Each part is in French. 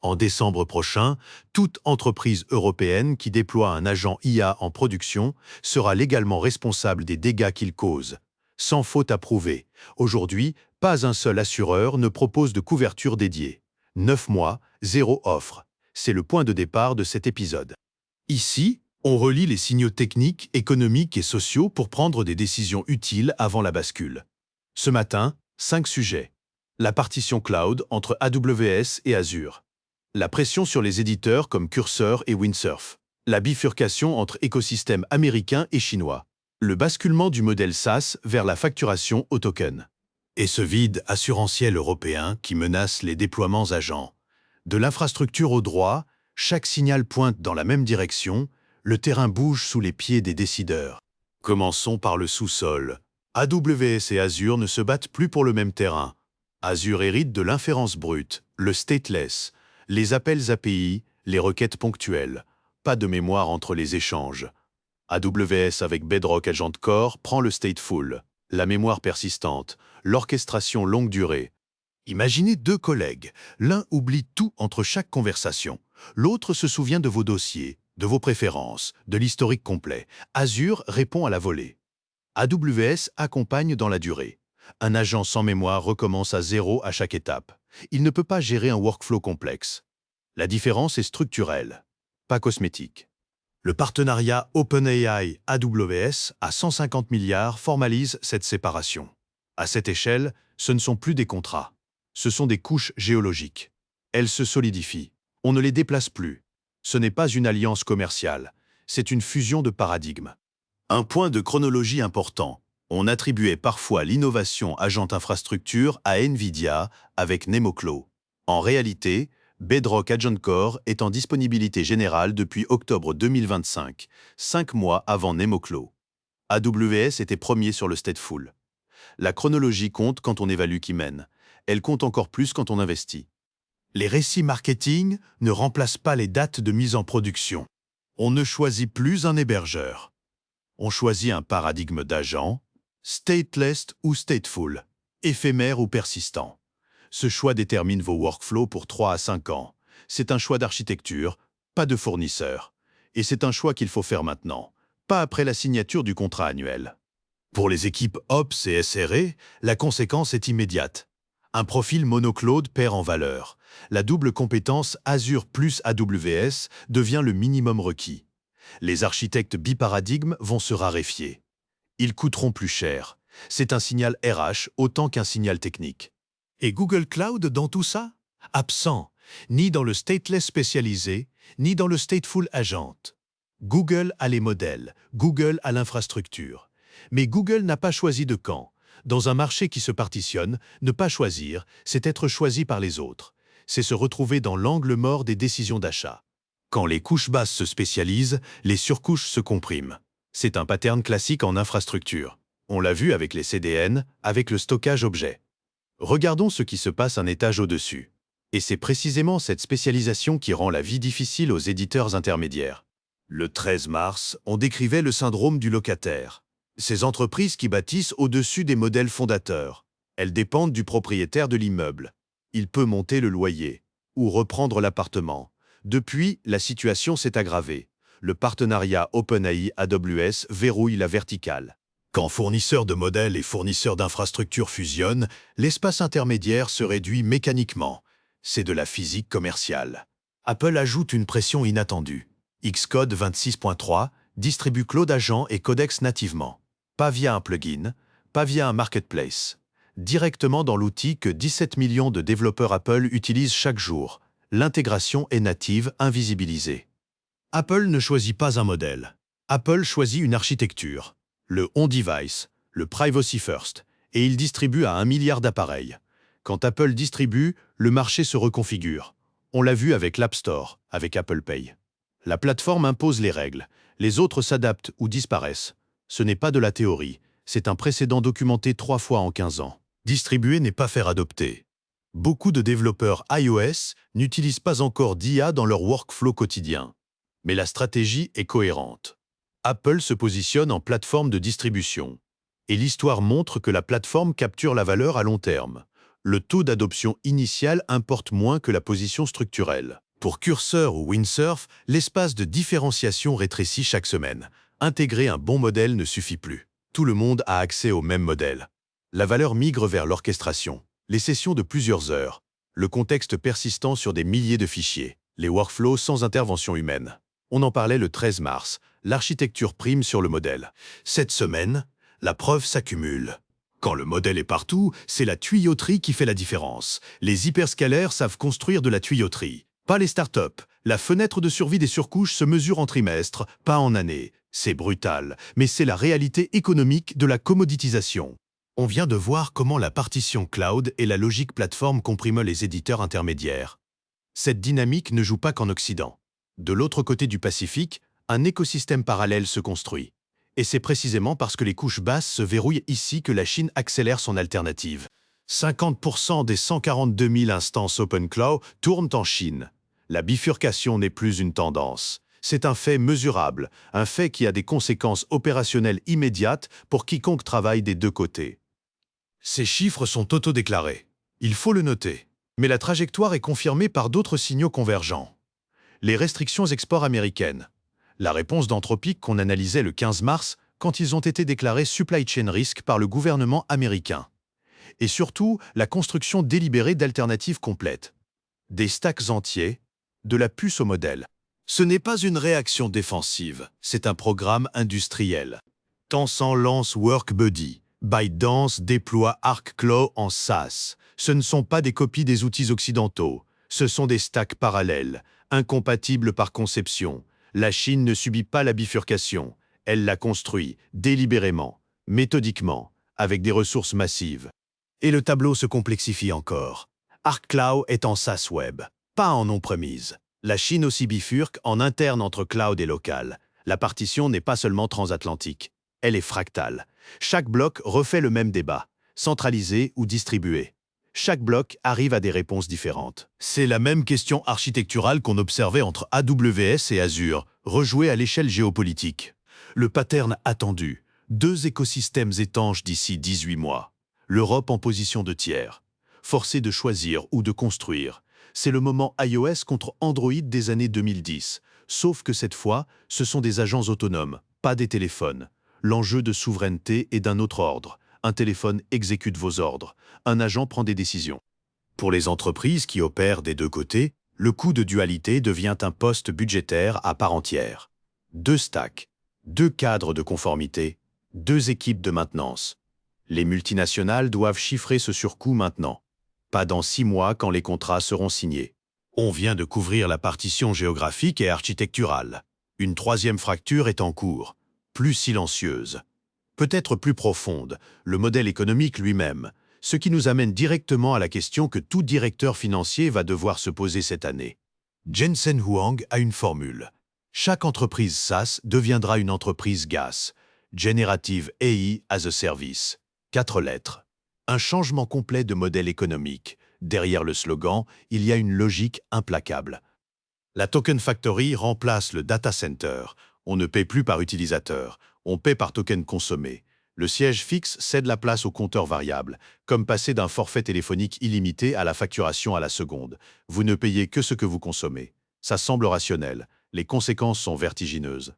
En décembre prochain, toute entreprise européenne qui déploie un agent IA en production sera légalement responsable des dégâts qu'il cause, sans faute à prouver. Aujourd'hui, pas un seul assureur ne propose de couverture dédiée. 9 mois, 0 offre. C'est le point de départ de cet épisode. Ici, on relie les signaux techniques, économiques et sociaux pour prendre des décisions utiles avant la bascule. Ce matin, 5 sujets. La partition cloud entre AWS et Azure. La pression sur les éditeurs comme Cursor et Windsurf. La bifurcation entre écosystèmes américains et chinois. Le basculement du modèle SaaS vers la facturation au token. Et ce vide assurantiel européen qui menace les déploiements agents. De l'infrastructure au droit, chaque signal pointe dans la même direction, le terrain bouge sous les pieds des décideurs. Commençons par le sous-sol. AWS et Azure ne se battent plus pour le même terrain. Azure hérite de l'inférence brute, le stateless, les appels API, les requêtes ponctuelles. Pas de mémoire entre les échanges. AWS avec Bedrock Agent Core prend le stateful, la mémoire persistante, l'orchestration longue durée. Imaginez 2 collègues. L'un oublie tout entre chaque conversation. L'autre se souvient de vos dossiers, de vos préférences, de l'historique complet. Azure répond à la volée. AWS accompagne dans la durée. Un agent sans mémoire recommence à 0 à chaque étape. Il ne peut pas gérer un workflow complexe. La différence est structurelle, pas cosmétique. Le partenariat OpenAI-AWS à 150 milliards formalise cette séparation. À cette échelle, ce ne sont plus des contrats. Ce sont des couches géologiques. Elles se solidifient. On ne les déplace plus. Ce n'est pas une alliance commerciale. C'est une fusion de paradigmes. Un point de chronologie important. On attribuait parfois l'innovation agent infrastructure à NVIDIA avec NemoClaw. En réalité, Bedrock Agent Core est en disponibilité générale depuis octobre 2025, 5 mois avant NemoClaw. AWS était premier sur le stateful. La chronologie compte quand on évalue qui mène. Elle compte encore plus quand on investit. Les récits marketing ne remplacent pas les dates de mise en production. On ne choisit plus un hébergeur. On choisit un paradigme d'agent, stateless ou stateful, éphémère ou persistant. Ce choix détermine vos workflows pour 3 à 5 ans. C'est un choix d'architecture, pas de fournisseur. Et c'est un choix qu'il faut faire maintenant, pas après la signature du contrat annuel. Pour les équipes Ops et SRE, la conséquence est immédiate. Un profil monocloud perd en valeur. La double compétence Azure plus AWS devient le minimum requis. Les architectes biparadigmes vont se raréfier. Ils coûteront plus cher. C'est un signal RH autant qu'un signal technique. Et Google Cloud dans tout ça? Absent, ni dans le stateless spécialisé, ni dans le stateful agent. Google a les modèles, Google a l'infrastructure. Mais Google n'a pas choisi de camp. Dans un marché qui se partitionne, ne pas choisir, c'est être choisi par les autres. C'est se retrouver dans l'angle mort des décisions d'achat. Quand les couches basses se spécialisent, les surcouches se compriment. C'est un pattern classique en infrastructure. On l'a vu avec les CDN, avec le stockage objet. Regardons ce qui se passe un étage au-dessus. Et c'est précisément cette spécialisation qui rend la vie difficile aux éditeurs intermédiaires. Le 13 mars, on décrivait le syndrome du locataire. Ces entreprises qui bâtissent au-dessus des modèles fondateurs. Elles dépendent du propriétaire de l'immeuble. Il peut monter le loyer ou reprendre l'appartement. Depuis, la situation s'est aggravée. Le partenariat OpenAI-AWS verrouille la verticale. Quand fournisseurs de modèles et fournisseurs d'infrastructures fusionnent, l'espace intermédiaire se réduit mécaniquement. C'est de la physique commerciale. Apple ajoute une pression inattendue. Xcode 26.3 distribue Cloud Agent et Codex nativement. Pas via un plugin, pas via un marketplace. Directement dans l'outil que 17 millions de développeurs Apple utilisent chaque jour. L'intégration est native, invisibilisée. Apple ne choisit pas un modèle. Apple choisit une architecture. Le on-device, le privacy first, et il distribue à 1 milliard d'appareils. Quand Apple distribue, le marché se reconfigure. On l'a vu avec l'App Store, avec Apple Pay. La plateforme impose les règles. Les autres s'adaptent ou disparaissent. Ce n'est pas de la théorie. C'est un précédent documenté 3 fois en 15 ans. Distribuer n'est pas faire adopter. Beaucoup de développeurs iOS n'utilisent pas encore d'IA dans leur workflow quotidien. Mais la stratégie est cohérente. Apple se positionne en plateforme de distribution. Et l'histoire montre que la plateforme capture la valeur à long terme. Le taux d'adoption initial importe moins que la position structurelle. Pour Cursor ou Windsurf, l'espace de différenciation rétrécit chaque semaine. Intégrer un bon modèle ne suffit plus. Tout le monde a accès au même modèle. La valeur migre vers l'orchestration, les sessions de plusieurs heures, le contexte persistant sur des milliers de fichiers, les workflows sans intervention humaine. On en parlait le 13 mars, l'architecture prime sur le modèle. Cette semaine, la preuve s'accumule. Quand le modèle est partout, c'est la tuyauterie qui fait la différence. Les hyperscalaires savent construire de la tuyauterie. Pas les startups. La fenêtre de survie des surcouches se mesure en trimestres, pas en années. C'est brutal, mais c'est la réalité économique de la commoditisation. On vient de voir comment la partition cloud et la logique plateforme compriment les éditeurs intermédiaires. Cette dynamique ne joue pas qu'en Occident. De l'autre côté du Pacifique, un écosystème parallèle se construit. Et c'est précisément parce que les couches basses se verrouillent ici que la Chine accélère son alternative. 50% des 142 000 instances OpenCloud tournent en Chine. La bifurcation n'est plus une tendance. C'est un fait mesurable, un fait qui a des conséquences opérationnelles immédiates pour quiconque travaille des deux côtés. Ces chiffres sont autodéclarés. Il faut le noter. Mais la trajectoire est confirmée par d'autres signaux convergents. Les restrictions export américaines. La réponse d'Anthropic qu'on analysait le 15 mars quand ils ont été déclarés supply chain risk par le gouvernement américain. Et surtout, la construction délibérée d'alternatives complètes. Des stacks entiers, de la puce au modèle. Ce n'est pas une réaction défensive, c'est un programme industriel. Tencent lance WorkBuddy. ByteDance déploie ArcCloud en SaaS. Ce ne sont pas des copies des outils occidentaux. Ce sont des stacks parallèles, incompatibles par conception. La Chine ne subit pas la bifurcation. Elle la construit, délibérément, méthodiquement, avec des ressources massives. Et le tableau se complexifie encore. ArcCloud est en SaaS web, pas en on-premise. La Chine aussi bifurque en interne entre cloud et local. La partition n'est pas seulement transatlantique, elle est fractale. Chaque bloc refait le même débat, centralisé ou distribué. Chaque bloc arrive à des réponses différentes. C'est la même question architecturale qu'on observait entre AWS et Azure, rejouée à l'échelle géopolitique. Le pattern attendu, 2 écosystèmes étanches d'ici 18 mois. L'Europe en position de tiers, forcée de choisir ou de construire. C'est le moment iOS contre Android des années 2010. Sauf que cette fois, ce sont des agents autonomes, pas des téléphones. L'enjeu de souveraineté est d'un autre ordre. Un téléphone exécute vos ordres. Un agent prend des décisions. Pour les entreprises qui opèrent des deux côtés, le coût de dualité devient un poste budgétaire à part entière. 2 stacks, 2 cadres de conformité, 2 équipes de maintenance. Les multinationales doivent chiffrer ce surcoût maintenant. Pas dans 6 mois quand les contrats seront signés. On vient de couvrir la partition géographique et architecturale. Une 3e fracture est en cours, plus silencieuse. Peut-être plus profonde, le modèle économique lui-même, ce qui nous amène directement à la question que tout directeur financier va devoir se poser cette année. Jensen Huang a une formule. Chaque entreprise SaaS deviendra une entreprise GaaS, Generative AI as a Service. 4 lettres. Un changement complet de modèle économique. Derrière le slogan, il y a une logique implacable. La Token Factory remplace le data center. On ne paie plus par utilisateur, on paie par token consommé. Le siège fixe cède la place au compteur variable, comme passer d'un forfait téléphonique illimité à la facturation à la seconde. Vous ne payez que ce que vous consommez. Ça semble rationnel, les conséquences sont vertigineuses.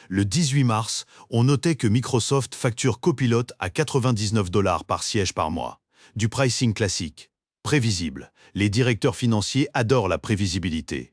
Le 18 mars, on notait que Microsoft facture Copilot à 99 $ par siège par mois. Du pricing classique, prévisible. Les directeurs financiers adorent la prévisibilité.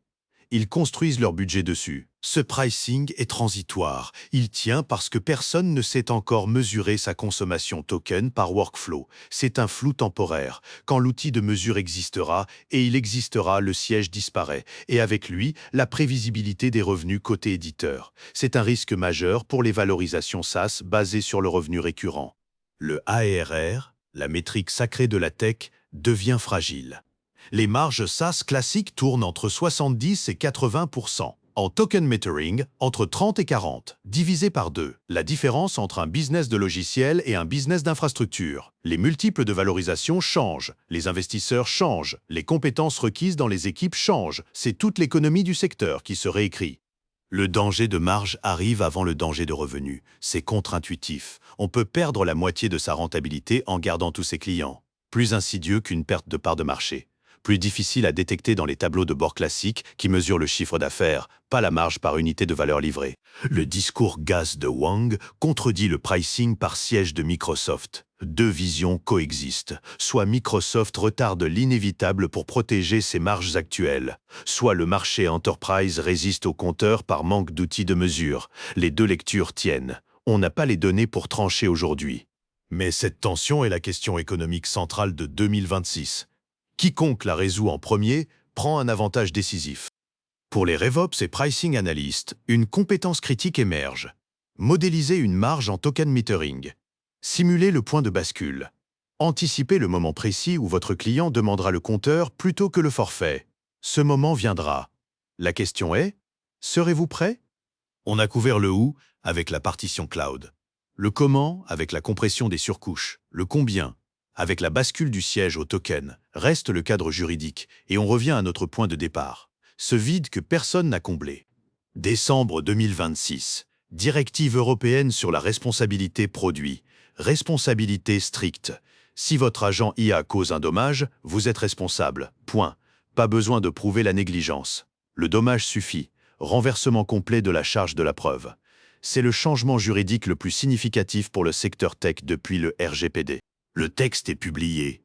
Ils construisent leur budget dessus. Ce pricing est transitoire. Il tient parce que personne ne sait encore mesurer sa consommation token par workflow. C'est un flou temporaire. Quand l'outil de mesure existera, et il existera, le siège disparaît. Et avec lui, la prévisibilité des revenus côté éditeur. C'est un risque majeur pour les valorisations SaaS basées sur le revenu récurrent. Le ARR, la métrique sacrée de la tech, devient fragile. Les marges SaaS classiques tournent entre 70 et 80%. En token metering, entre 30 et 40, divisé par 2. La différence entre un business de logiciel et un business d'infrastructure. Les multiples de valorisation changent, les investisseurs changent, les compétences requises dans les équipes changent. C'est toute l'économie du secteur qui se réécrit. Le danger de marge arrive avant le danger de revenu. C'est contre-intuitif. On peut perdre la moitié de sa rentabilité en gardant tous ses clients. plus insidieux qu'une perte de part de marché, plus difficile à détecter dans les tableaux de bord classiques qui mesurent le chiffre d'affaires, pas la marge par unité de valeur livrée. Le discours GAS de Wang contredit le pricing par siège de Microsoft. Deux visions coexistent, soit Microsoft retarde l'inévitable pour protéger ses marges actuelles, soit le marché enterprise résiste au compteur par manque d'outils de mesure. Les deux lectures tiennent. On n'a pas les données pour trancher aujourd'hui. Mais cette tension est la question économique centrale de 2026. Quiconque la résout en premier prend un avantage décisif. Pour les RevOps et Pricing Analysts, une compétence critique émerge. Modéliser une marge en token metering. Simuler le point de bascule. Anticiper le moment précis où votre client demandera le compteur plutôt que le forfait. Ce moment viendra. La question est, serez-vous prêt? On a couvert le où avec la partition cloud. Le comment avec la compression des surcouches. Le combien avec la bascule du siège au token. Reste le cadre juridique et on revient à notre point de départ. Ce vide que personne n'a comblé. Décembre 2026. Directive européenne sur la responsabilité produit. Responsabilité stricte. Si votre agent IA cause un dommage, vous êtes responsable. Point. Pas besoin de prouver la négligence. Le dommage suffit. Renversement complet de la charge de la preuve. C'est le changement juridique le plus significatif pour le secteur tech depuis le RGPD. Le texte est publié.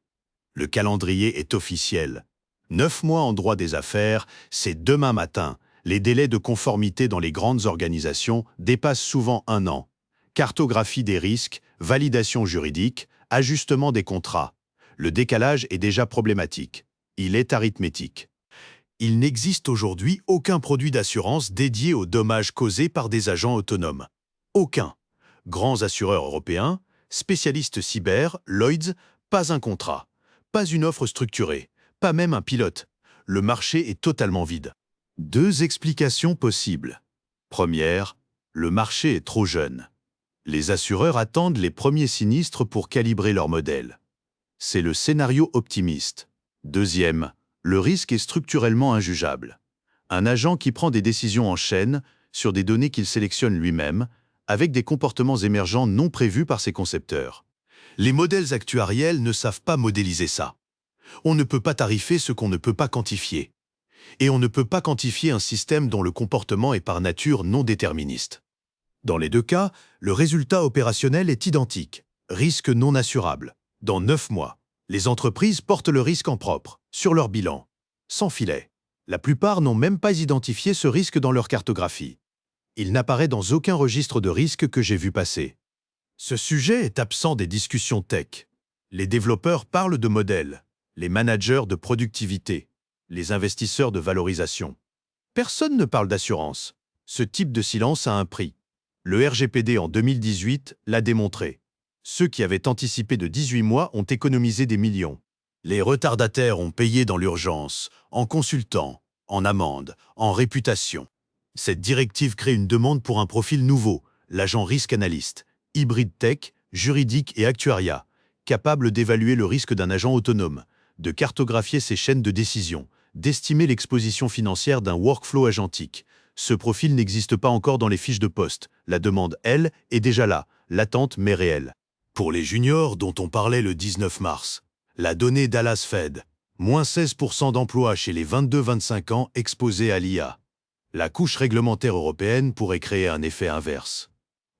Le calendrier est officiel. 9 mois en droit des affaires, c'est demain matin. Les délais de conformité dans les grandes organisations dépassent souvent 1 an. Cartographie des risques, validation juridique, ajustement des contrats. Le décalage est déjà problématique. Il est arithmétique. Il n'existe aujourd'hui aucun produit d'assurance dédié aux dommages causés par des agents autonomes. Aucun. Grands assureurs européens, spécialistes cyber, Lloyds, pas un contrat. Pas une offre structurée. Pas même un pilote. Le marché est totalement vide. Deux explications possibles. Première, le marché est trop jeune. Les assureurs attendent les premiers sinistres pour calibrer leur modèle. C'est le scénario optimiste. Deuxième, le risque est structurellement injugeable. Un agent qui prend des décisions en chaîne, sur des données qu'il sélectionne lui-même, avec des comportements émergents non prévus par ses concepteurs. Les modèles actuariels ne savent pas modéliser ça. On ne peut pas tarifer ce qu'on ne peut pas quantifier. Et on ne peut pas quantifier un système dont le comportement est par nature non déterministe. Dans les deux cas, le résultat opérationnel est identique. Risque non assurable. Dans 9 mois, les entreprises portent le risque en propre, sur leur bilan, sans filet. La plupart n'ont même pas identifié ce risque dans leur cartographie. Il n'apparaît dans aucun registre de risque que j'ai vu passer. Ce sujet est absent des discussions tech. Les développeurs parlent de modèles, les managers de productivité, les investisseurs de valorisation. Personne ne parle d'assurance. Ce type de silence a un prix. Le RGPD en 2018 l'a démontré. Ceux qui avaient anticipé de 18 mois ont économisé des millions. Les retardataires ont payé dans l'urgence, en consultant, en amende, en réputation. Cette directive crée une demande pour un profil nouveau, l'agent risque analyste, hybride tech, juridique et actuariat, capable d'évaluer le risque d'un agent autonome, de cartographier ses chaînes de décision, d'estimer l'exposition financière d'un workflow agentique. Ce profil n'existe pas encore dans les fiches de poste. La demande, elle, est déjà là, latente mais réelle. Pour les juniors dont on parlait le 19 mars, la donnée Dallas Fed, moins 16% d'emplois chez les 22-25 ans exposés à l'IA. La couche réglementaire européenne pourrait créer un effet inverse.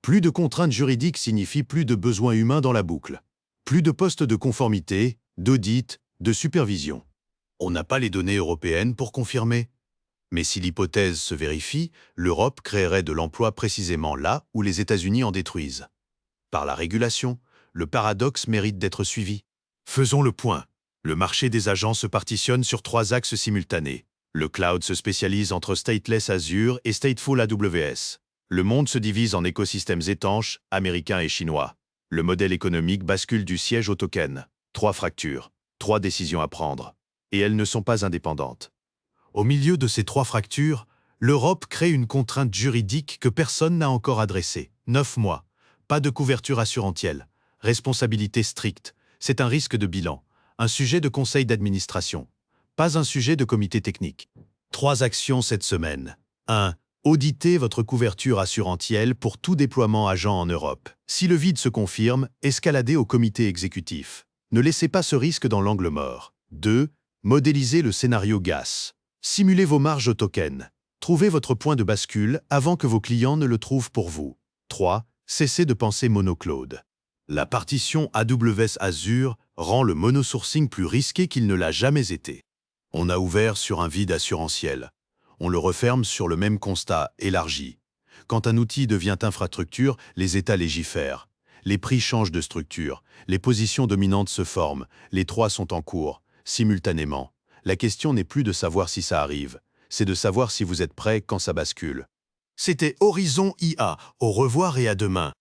Plus de contraintes juridiques signifie plus de besoins humains dans la boucle. Plus de postes de conformité, d'audit, de supervision. On n'a pas les données européennes pour confirmer. Mais si l'hypothèse se vérifie, l'Europe créerait de l'emploi précisément là où les États-Unis en détruisent. Par la régulation, le paradoxe mérite d'être suivi. Faisons le point. Le marché des agents se partitionne sur 3 axes simultanés. Le cloud se spécialise entre stateless Azure et stateful AWS. Le monde se divise en écosystèmes étanches, américains et chinois. Le modèle économique bascule du siège au token. 3 fractures, 3 décisions à prendre. Et elles ne sont pas indépendantes. Au milieu de ces 3 fractures, l'Europe crée une contrainte juridique que personne n'a encore adressée. 9 mois. Pas de couverture assurantielle. Responsabilité stricte. C'est un risque de bilan. Un sujet de conseil d'administration. Pas un sujet de comité technique. 3 actions cette semaine. 1. Auditez votre couverture assurantielle pour tout déploiement agent en Europe. Si le vide se confirme, escaladez au comité exécutif. Ne laissez pas ce risque dans l'angle mort. 2. Modélisez le scénario GAS. Simulez vos marges au token. Trouvez votre point de bascule avant que vos clients ne le trouvent pour vous. 3. Cessez de penser monocloud. La partition AWS Azure rend le monosourcing plus risqué qu'il ne l'a jamais été. On a ouvert sur un vide assurantiel. On le referme sur le même constat élargi. Quand un outil devient infrastructure, les États légifèrent. Les prix changent de structure, les positions dominantes se forment, les trois sont en cours, simultanément. La question n'est plus de savoir si ça arrive, c'est de savoir si vous êtes prêt quand ça bascule. C'était Horizon IA. Au revoir et à demain.